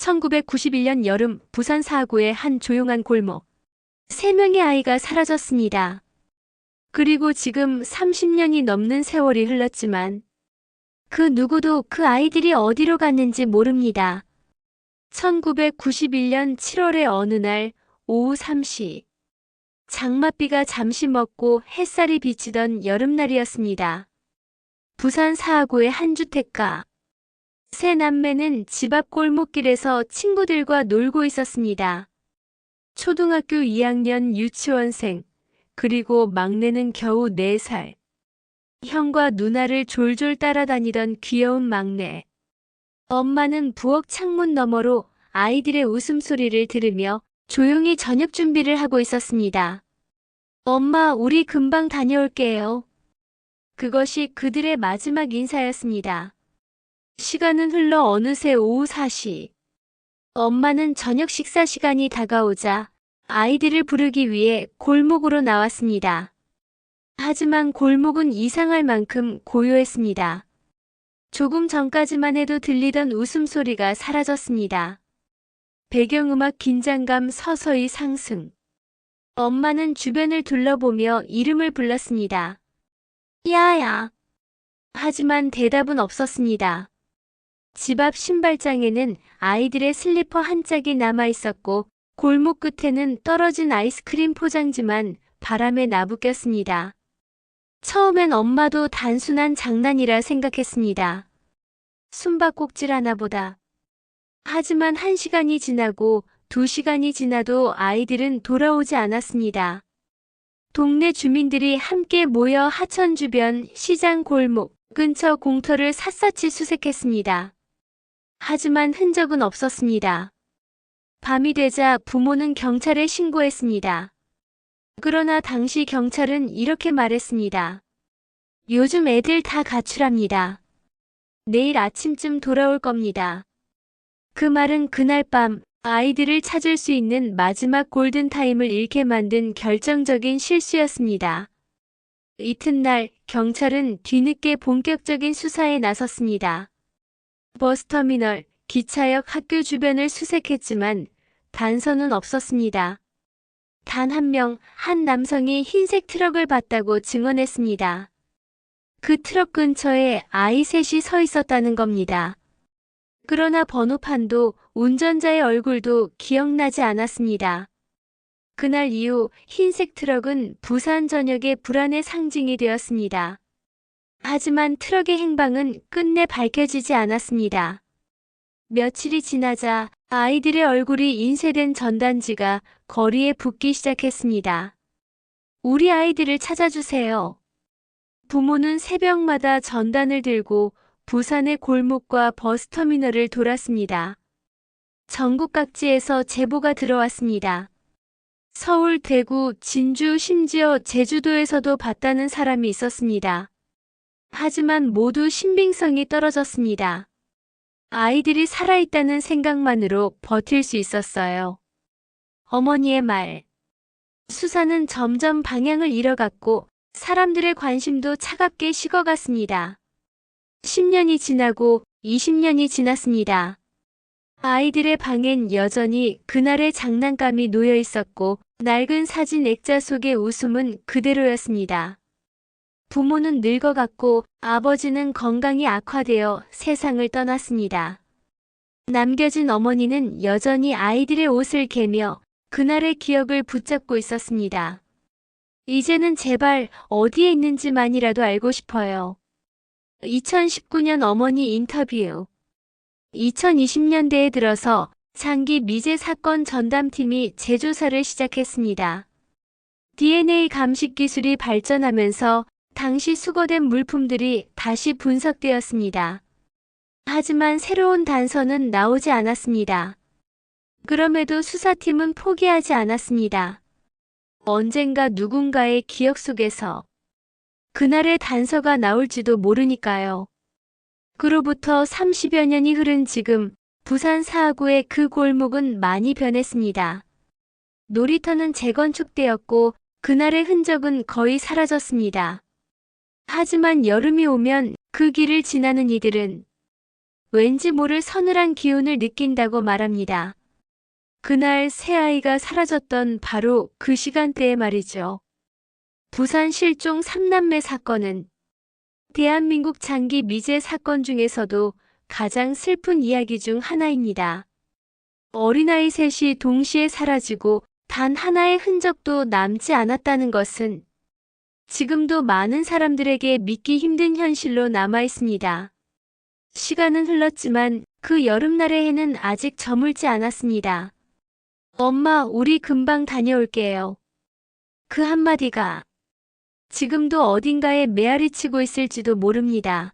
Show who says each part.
Speaker 1: 1991년 여름 부산 사구의 한 조용한 골목. 3명의 아이가 사라졌습니다. 그리고 지금 30년이 넘는 세월이 흘렀지만 그 누구도 그 아이들이 어디로 갔는지 모릅니다. 1991년 7월의 어느 날 오후 3시. 장맛비가 잠시 멎고 햇살이 비치던 여름날이었습니다. 부산 사하구의 한 주택가. 세 남매는 집 앞 골목길에서 친구들과 놀고 있었습니다. 초등학교 2학년 유치원생, 그리고 막내는 겨우 4살. 형과 누나를 졸졸 따라다니던 귀여운 막내. 엄마는 부엌 창문 너머로 아이들의 웃음소리를 들으며 조용히 저녁 준비를 하고 있었습니다. 엄마, 우리 금방 다녀올게요. 그것이 그들의 마지막 인사였습니다. 시간은 흘러 어느새 오후 4시. 엄마는 저녁 식사 시간이 다가오자 아이들을 부르기 위해 골목으로 나왔습니다. 하지만 골목은 이상할 만큼 고요했습니다. 조금 전까지만 해도 들리던 웃음소리가 사라졌습니다. 배경음악 긴장감 서서히 상승. 엄마는 주변을 둘러보며 이름을 불렀습니다. 야야. 하지만 대답은 없었습니다. 집 앞 신발장에는 아이들의 슬리퍼 한 짝이 남아 있었고 골목 끝에는 떨어진 아이스크림 포장지만 바람에 나부꼈습니다. 처음엔 엄마도 단순한 장난이라 생각했습니다. 숨바꼭질 하나 보다. 하지만 1시간이 지나고 2시간이 지나도 아이들은 돌아오지 않았습니다. 동네 주민들이 함께 모여 하천 주변, 시장 골목 근처 공터를 샅샅이 수색했습니다. 하지만 흔적은 없었습니다. 밤이 되자 부모는 경찰에 신고했습니다. 그러나 당시 경찰은 이렇게 말했습니다. 요즘 애들 다 가출합니다. 내일 아침쯤 돌아올 겁니다. 그 말은 그날 밤 아이들을 찾을 수 있는 마지막 골든타임을 잃게 만든 결정적인 실수였습니다. 이튿날 경찰은 뒤늦게 본격적인 수사에 나섰습니다. 버스터미널, 기차역, 학교 주변을 수색했지만 단서는 없었습니다. 단 한 명, 한 남성이 흰색 트럭을 봤다고 증언했습니다. 그 트럭 근처에 아이 셋이 서 있었다는 겁니다. 그러나 번호판도 운전자의 얼굴도 기억나지 않았습니다. 그날 이후 흰색 트럭은 부산 전역의 불안의 상징이 되었습니다. 하지만 트럭의 행방은 끝내 밝혀지지 않았습니다. 며칠이 지나자 아이들의 얼굴이 인쇄된 전단지가 거리에 붙기 시작했습니다. 우리 아이들을 찾아주세요. 부모는 새벽마다 전단을 들고 부산의 골목과 버스터미널을 돌았습니다. 전국 각지에서 제보가 들어왔습니다. 서울, 대구, 진주, 심지어 제주도에서도 봤다는 사람이 있었습니다. 하지만 모두 신빙성이 떨어졌습니다. 아이들이 살아있다는 생각만으로 버틸 수 있었어요. 어머니의 말. 수사는 점점 방향을 잃어갔고 사람들의 관심도 차갑게 식어갔습니다. 10년이 지나고 20년이 지났습니다. 아이들의 방엔 여전히 그날의 장난감이 놓여 있었고 낡은 사진 액자 속의 웃음은 그대로였습니다. 부모는 늙어갔고 아버지는 건강이 악화되어 세상을 떠났습니다. 남겨진 어머니는 여전히 아이들의 옷을 개며 그날의 기억을 붙잡고 있었습니다. 이제는 제발 어디에 있는지만이라도 알고 싶어요. 2019년 어머니 인터뷰. 2020년대에 들어서 장기 미제 사건 전담팀이 재조사를 시작했습니다. DNA 감식 기술이 발전하면서 당시 수거된 물품들이 다시 분석되었습니다. 하지만 새로운 단서는 나오지 않았습니다. 그럼에도 수사팀은 포기하지 않았습니다. 언젠가 누군가의 기억 속에서 그날의 단서가 나올지도 모르니까요. 그로부터 30여 년이 흐른 지금 부산 사하구의 그 골목은 많이 변했습니다. 놀이터는 재건축되었고 그날의 흔적은 거의 사라졌습니다. 하지만 여름이 오면 그 길을 지나는 이들은 왠지 모를 서늘한 기운을 느낀다고 말합니다. 그날 새 아이가 사라졌던 바로 그 시간대에 말이죠. 부산 실종 3남매 사건은 대한민국 장기 미제 사건 중에서도 가장 슬픈 이야기 중 하나입니다. 어린아이 셋이 동시에 사라지고 단 하나의 흔적도 남지 않았다는 것은 지금도 많은 사람들에게 믿기 힘든 현실로 남아 있습니다. 시간은 흘렀지만 그 여름날의 해는 아직 저물지 않았습니다. 엄마, 우리 금방 다녀올게요. 그 한마디가 지금도 어딘가에 메아리치고 있을지도 모릅니다.